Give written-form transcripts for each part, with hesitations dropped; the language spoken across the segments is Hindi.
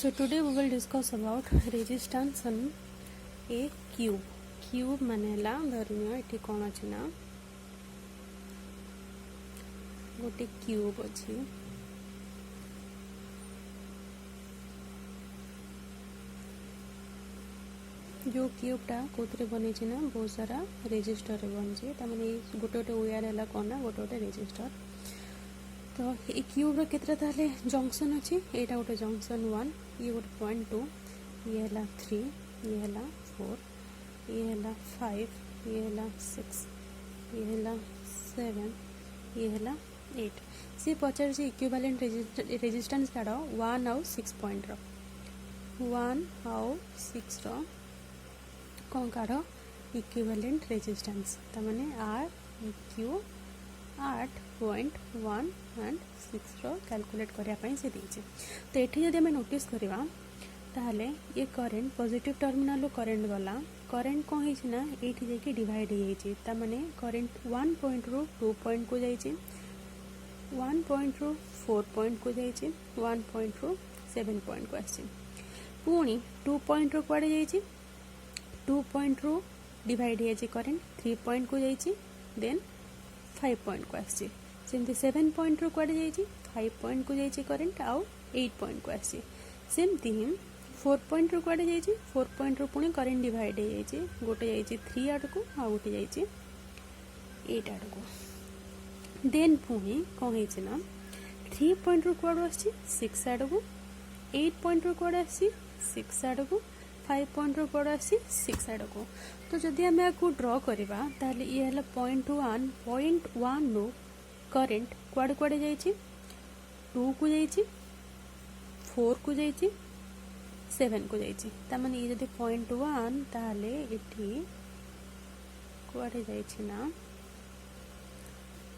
So today we will discuss about resistance on a cube. Cube मानेला धरनिया एठी कोन अछि ना गोटे क्यूब अछि जो क्यूबटा कोथरे बनै छै ना बहुत सारा रेजिस्टर रे बन छै त माने गोटे गोटे वायर हला कोना गोटे गोटे रेजिस्टर तो ये क्यूब रे केतरा ताले जंक्शन अछि एटा गोटे जंक्शन 1 ये गोटे पॉइंट 2 ये हला 3 ये हला 4 ये हला 5 ये हला 6 ये हला 7 ये हला 8 से पचार से इक्विवेलेंट रेजिस्टेंस काढो 1 आउ 6 पॉइंट रो 1 आउ 6 रो कौन काढो इक्विवेलेंट रेजिस्टेंस त माने आर इक्यू 8.1 एंड 6 रो कैलकुलेट करिया पई से दिजे तो एठी जदि हम नोटिस करबा ताहले ये करंट पॉजिटिव टर्मिनल रो करंट गला करंट को हिछ ना एठी जे कि डिवाइड हे छी त माने करंट 1 पॉइंट रो 2 पॉइंट को जाई छी 1 पॉइंट रो 4 पॉइंट को जाई छी 1 पॉइंट रो 7 पॉइंट को आसी पुनी 2 पॉइंट रो पड़े जाई छी 2 पॉइंट रो डिवाइड हे छी करंट 3 पॉइंट को जाई छी देन 5 पॉइंट को आसी सेमती 7 पॉइंट रो क्वाडे जाई छी 5 पॉइंट को जाई छी करंट आउ 8 पॉइंट को आसी सेमती 4 पॉइंट रो क्वाडे जाई छी 4 पॉइंट रो पुनी करंट डिवाइड हे जाई छी गोटे जाई छी 3 आड को आ गोटे जाई छी 8 आड को देन पुनी कोन हे छी ना 3 पॉइंट रो क्वाडे आसी 6 आड को 8 पॉइंट रो क्वाडे आसी 6 आड को 5 पॉइंट रो क्वाडे आसी 6 आड को तो जदि हम याकू ड्रॉ करबा ताले ये हला पॉइंट 1 रो करंट क्वाडे क्वाडे जाई छी 2 को जाई छी 4 को जाई छी 7 को जाई छी त माने ये जदि पॉइंट 1 ताले एठी क्वाडे जाई छी ना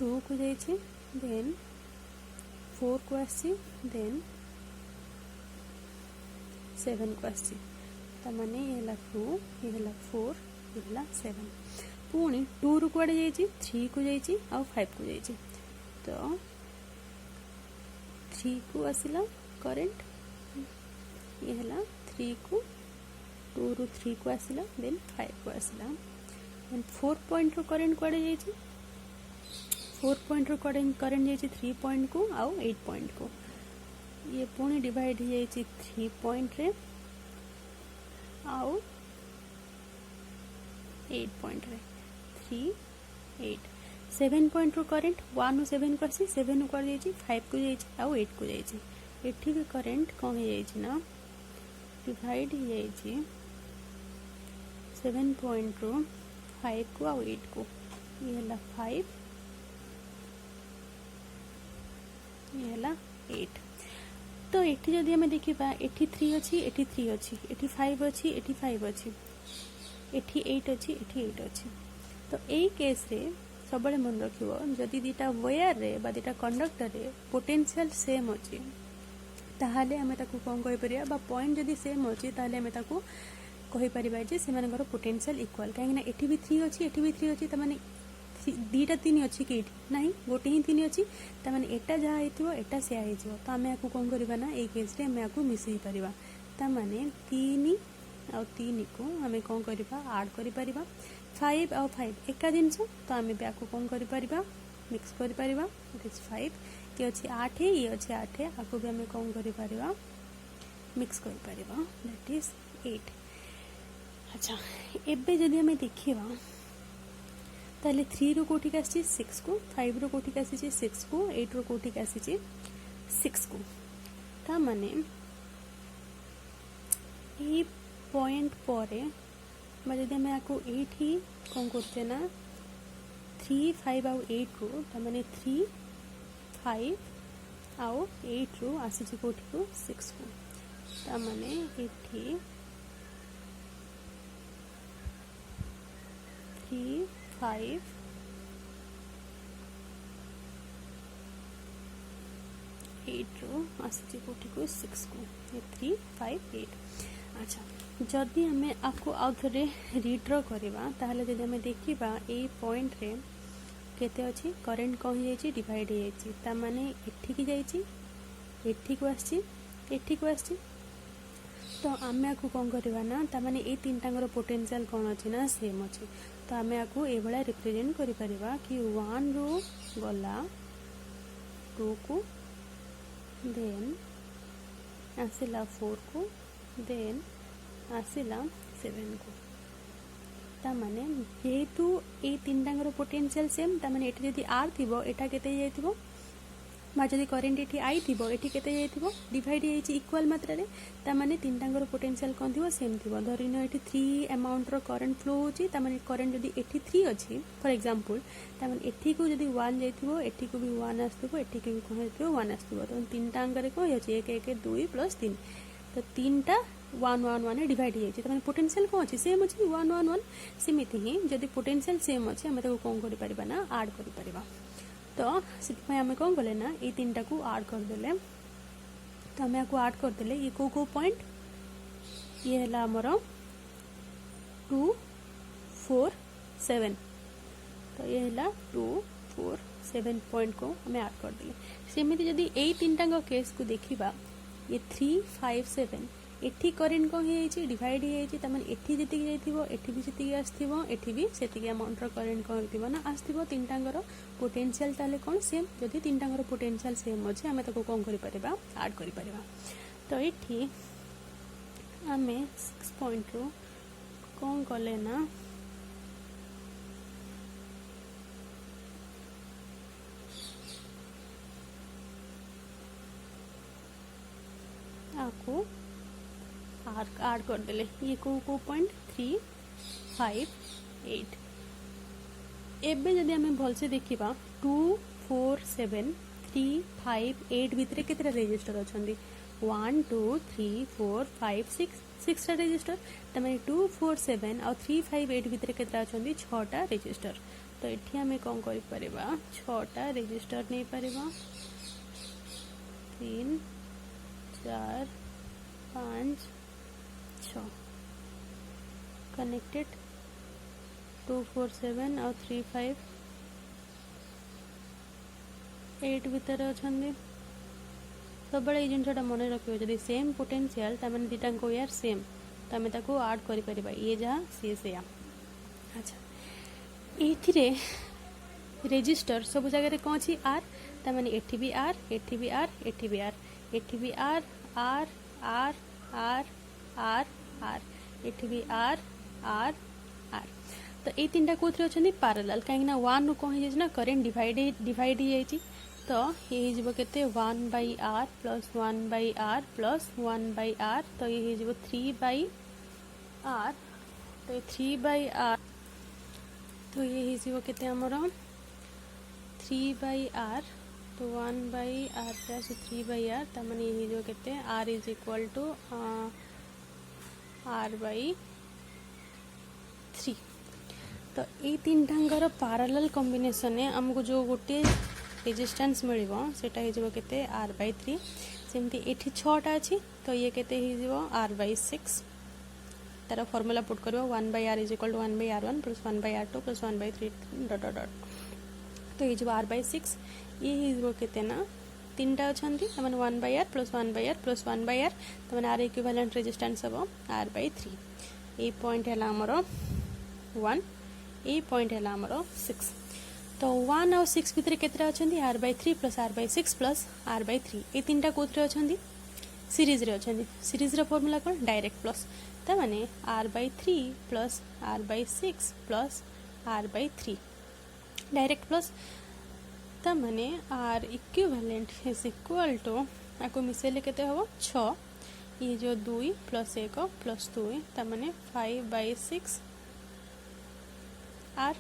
2 को जाई छी देन 4 को आसी देन 7 को आसी त माने ये हला 2 ये हला 4 ये हला 7 पुनी 2 रो क्वाडे जाई छी 3 को जाई छी आ 5 को जाई छी तो 3 को आसिला करंट ये हला 3 को 2 रो 3 को आसिला देन 5 को आसिला एंड 4 पॉइंट रो करंट क्वाडे जाई छी 4 पॉइंट रो करंट जाई छी 3 पॉइंट को आ 8 पॉइंट को ये पुनी डिवाइड हो जाई छी 3 पॉइंट रे आउ 8 पॉइंट रे 3 8 7 पॉइंट रो करंट 1 नु 7 को आसी 7 नु कर जाई छी 5 को जाई छी आउ 8 को जाई छी एठी भी करंट कोन हो जाई छी ना डिवाइड हो जाई छी 7 पॉइंट रो 5 को आउ 8 को ये हला 5 ये हला 8 तो एठी जदि हम देखिबा एठी 3 अछि एठी 3 अछि एठी 5 अछि एठी 5 अछि एठी 8 अछि एठी 8 अछि तो एई केस रे सबले मन रखिबो जदि दीटा वायर रे बा दीटा कंडक्टर रे पोटेंशियल सेम अछि ताहाले हमें ताकू कोन कहि परिया बा पॉइंट जदि सेम अछि ताहाले हमें ताकू कहि परिबा जे सेमानकर पोटेंशियल इक्वल काहे ना एठी भी 3 अछि एठी भी 3 अछि त माने दीटा 3 अछि कि नाही गोटे ही 3 अछि त माने एटा जहा हेतिबो एटा से आइजो तो हमें आकू कोन करबा ना ए केस रे हमें आकू मिसई परिबा त माने 3 आ 3 को हमें कोन करबा ऐड करि परिबा 5 और 5 एका जिंस तो हमें भी आकू कोन करि परिबा मिक्स करि परिबा इट इज 5 ये अछि 8 ये अछि 8 आकू भी हमें कोन करि परिबा मिक्स करि परिबा दैट इज 8 अच्छा एबे जदि हमें देखिबा ताले 3 रो कोठी आसी 6 को 5 रो कोठी आसी 6 को 8 रो कोठी आसी 6 को ता माने ए पॉइंट परे जदि हमें आपको 8 ही कौन करते ना 3 5 आउ 8 रो ता माने 3 5 आउ 8 रो आसी छी कोठी को 6 को ता माने एठी 3 5 8 रो आसी छी कोठी को 6 को ये 3 5 8 अच्छा जदि हमें आपको आउ थरे रीड्रॉ करबा ताहले जदि हमें देखिबा ए पॉइंट रे केते अछि करंट कोन हो जाई डिवाइड हो जाई ता माने एठी की जाई एठी को आसी एठी को आसी तो आम आपको कौन करवा ना ताने ये तीन टांगर पोटेंशियल कौन अच्छी ना सेम अच्छे। तो आम आपको ये रिप्रेजेंट करि कि 1 रु गला 2 को देन आसला 4 को देन आसला 7 को। ताने जेहेतु ये तीन टांगर पोटेंशियल सेम ताने ये जदि आर थी एटा केते जाइथिबो बा जदि करेन्ट ये आई थी ये केते जाइथिबो डिवाइड होइछि इक्वल मात्रा रे। ताने तीन टांगर पोटेंशियल कौन थी सेम थी। धरिन ये 3 अमाउंट रो करंट फ्लो होछि ताने करंट जदि एठी 3 अछि फॉर एग्जांपल ताने एठी को जदि 1 जाइथिबो एठी को भी 1 आस्थिबो एठी को भी कोन हेतिबो 1 आस्थिबो। तो तीन टांगर कोन होछि 1 1 2 प्लस 3 तो तीनटा 1 1 1 डिवाइड होइछि ताने पोटेंशियल कोन अछि सेम अछि 1 1 1। सेमिति ही जदि पोटेंशियल सेम अछि हम ताको कोन करि परिबा ना ऐड करि परिबा। तो से आम कौन कले ना ये तीन टा को ऐड करदे। तो आम आपको ऐड करदे ये को पॉइंट ये है आमर 2 4 7। तो ये है 2 4 7 पॉइंट को आम ऐड करदे। सेमिति जदि यही तीन टांग केस को देखा ये 3 5 7 एठी करेन्ट कौन हो डिवाइड हो ताने एठी जी जाइथिबो एठी भी सेतिकी आस्थिबो एठी भी सेतिकी अमाउंट रो करेन्ट कौन होतिबो ना आस्थिबो। तीन टांगर पोटेंशियल ताले कौन सेम जदि तीन टांगर पोटेंशियल सेम अछि आमे ताको कौन करि परिबा ऐड करि परिबा। तो एठी आमे 6 पॉइंट रो कौन कले ना आपको ऐड कर देले ये को पॉइंट 3 5 8। एबे जदि आमे भल से देखिबा 2 4 7 3 5 8 भितरे केतरा रजिस्टर अछंदी 1 2 3 4 5 6 टा रजिस्टर। तमे 2 4 7 और 3 5 8 भितरे केतरा अछंदी 6 टा रजिस्टर। तो एठी आमे कोन करि परिबा 6 टा रजिस्टर नै परिबा 3 4 5 6 कनेक्टेड 2 4 7 और 3 5 8 भितर अछंदी। सब बड़े जिनटा मन रखियो जदि सेम पोटेंशियल ताने दिटा को यार सेम तो आम ताको ऐड करि परिबा ये जहाँ सी से अच्छा एथिरे रजिस्टर सब जगह कौन अच्छी आर ताने एठी भी आर एठी भी आर एठी भी आर एठी भी आर आर आर आर आर आर एठी भी आर आर आर। तो ये तीन टा कोथरे अछंदी पैरेलल कहीं ना 1 नु कौन हो ना करेंट डिवाइड हो तो ये हो केते 1 by are plus 1 by are plus 1 by are. तो ये हो 3 बाई आर तो 3 बाई आर तो ये हो केते हमर 3 बाई आर तो 1 by are plus 3 by r तमाने ये हो केते r is equal to r by 3। तो ये तीन टांगर पैरेलल कॉम्बिनेशन हमको जो गोटे रेजिस्टेंस मिलिबो सेटा हे जबो केते आर बाई 3। सेमती एठी 6टा अछि तो ये केते हे जबो आर बाई 6 तार फार्मूला पुट करबो 1 by R is equal to 1 by R 1 plus 1 by R 2 plus 1 by 3 dot dot dot. तो ये जबो आर बाई 6 ये हे जबो केते ना तीनटा अछंती तमन 1 by are plus 1 by are plus 1 by R तमन आर इक्विवेलेंट रेजिस्टेंस हबो आर बाई 3। ए पॉइंट है हमर 1 ए पॉइंट है हमर 6। तो 1 और 6 भितर केतरा अछंदी r by 3 plus r by 6 plus r by 3 ये तीनटा कोथरे अछंदी सीरीज रे अछंदी। सीरीज रो फार्मूला कोन डायरेक्ट प्लस त माने r by 3 plus r by 6 plus r by 3 direct plus त माने r equivalent is equal to आको मिसेले केते हबो 6 ये जो 2 प्लस 1 प्लस 2 त माने 5 बाई 6 आर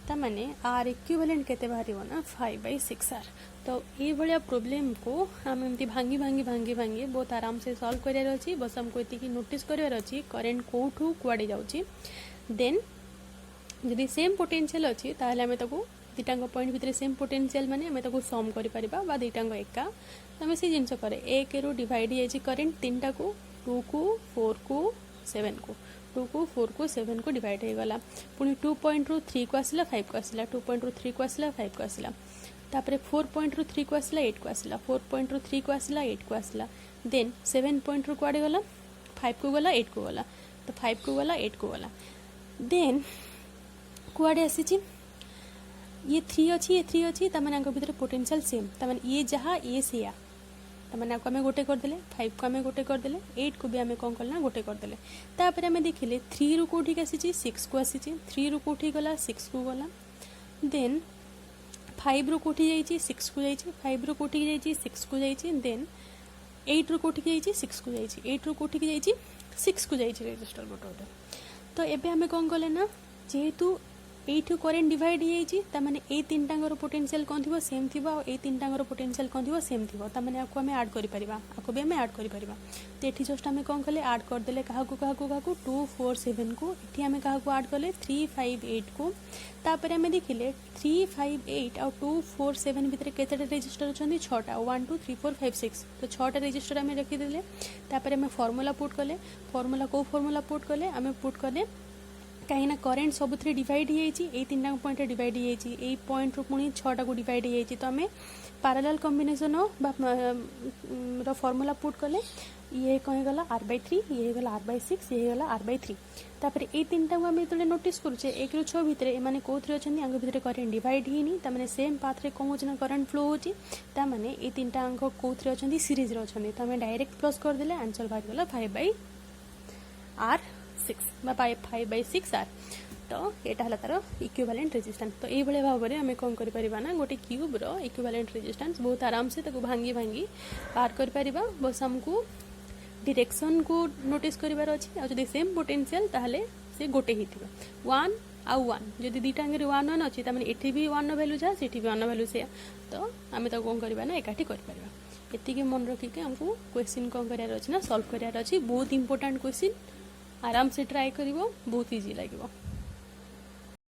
ताने आर इक्विवेलेंट केते बाहरिबो ना 5 बाई 6 आर। तो ये भाया प्रोब्लेम को आम एमती भांगी भांगी भांगी भांगी बहुत आराम से सॉल्व करार अच्छी बस हमको ये नोटिस करार अच्छी करेन्ट कौटू कुआड़े जाऊँगी देन जदि सेम पोटेंशियल अच्छी ताहले आमे ताको दिटांग पॉइंट भितर सेम पोटेंशियल माने आमे ताको सम करि परिबा बा दिटांग एका आमे से जिंस करे 1 रो डिवाइड होई करेन्ट तीनटा को 2 को 4 को 7 को 2 को 4 को 7 को डिवाइड हो गला पुणी 2.3 को आसला 5 को आसला 2.3 को आसला 5 को आसला तापर 4 पॉइंट रु 3 को आसला 8 को आसला 4 पॉइंट रु 3 को आसला 8 को आसला देन 7 पॉइंट रु कुआडे गला 5 को गला 8 को गला तो 5 को गला 8 को गला देन कुआडे आसी ये 3 अच्छी तमाने आंको भीतर पोटेंशियल सेम तमाने ये जहाँ ये सेया तमाने आपको आमे गोटे करदेले 5 को आमे गोटे करदेले 8 को भी आमे कौन करना गोटे करदेले तापर आमे देखिले 3 रु कोठी आसी 6 को आसी 3 रु कोठी गला 6 को गला देन 5 रु कोठी जाइए 6 को जाइए 5 रु कोठी जाइए 6 को जाइए देन 8 रु कोठी जाइए 6 को जाइए 8 रु कोठी जाइए 6 को जाइए रेजिस्टर गोटे तो एबे हमें कौन कले ना जेहेतु एठू करेन्ट डिवाइड हो माने ए तीन टांगर पोटेंशियल कौन थी सेम थी और ए तीन टांगर पोटेंशियल कौन थी सेम थी ताने आपको आम आड करें आपको भी आम आड करें तो ये जस्ट आम कौन कले आड करदे क्या 247 को ये आम क्या आड कले 358 को तापर आम देखिले 358 और 247 भितर केते रेजिस्टर अच्छा 6टा 1 2 3 4 5 6 तो 6टा रेजिस्टर आम रखीदे तापर आम फर्मूला पुट कले फर्मूला को फर्मूला पुट कले आम पुट कले कहीं करेन्ट सब डिवाइड हो तीन पॉइंट डिवाइड हो पॉइंट रु पुणी 6टा को डिवाइड हो तो आम पैरेलल कॉम्बिनेशन रो फॉर्मूला पुट कले ये कहीं गला r/3 ये गला r/6 ये गला r/3 तापर ये तीन टाइम आम जो नोटिस करुचे 1 ରୁ 6 भितर एमाने कोथरे अछंती आंग भितर करेन्ट डिवाइड हिनी तामाने सेम पाथ रे कौन होची करेन्ट फ्लो होची तामाने ये तीन टा अंक कोथरे अछंती सीरीज रे अछंती तो आम डायरेक्ट प्लस कर देले आंसर बाहर गला 5/6 आर तो यहाँ है तार इक्विवेलेंट रेजिस्टेंस तो ये भाव में आम कौन कर ना गोटे क्यूब रो इक्विवेलेंट रेजिस्टेंस बहुत आराम से भांगी भांगी पार कर बस आमको डायरेक्शन को नोटिस करार अच्छी आदि सेम पोटेंशियल ताहले से गोटे ही वन आउ वन जदि दुईटा अंगे वन वन अच्छी ये भी वन भैल्यू जहाँ से वन भैल्यू से तो आम तो कौन करवा ना एकाठी कर मन रखिके आमको क्वेश्चन कौन करार अच्छी ना सॉल्व करार अच्छी बहुत इंपोर्टेंट क्वेश्चन आराम से ट्राई करिवो बहुत इजी लगे।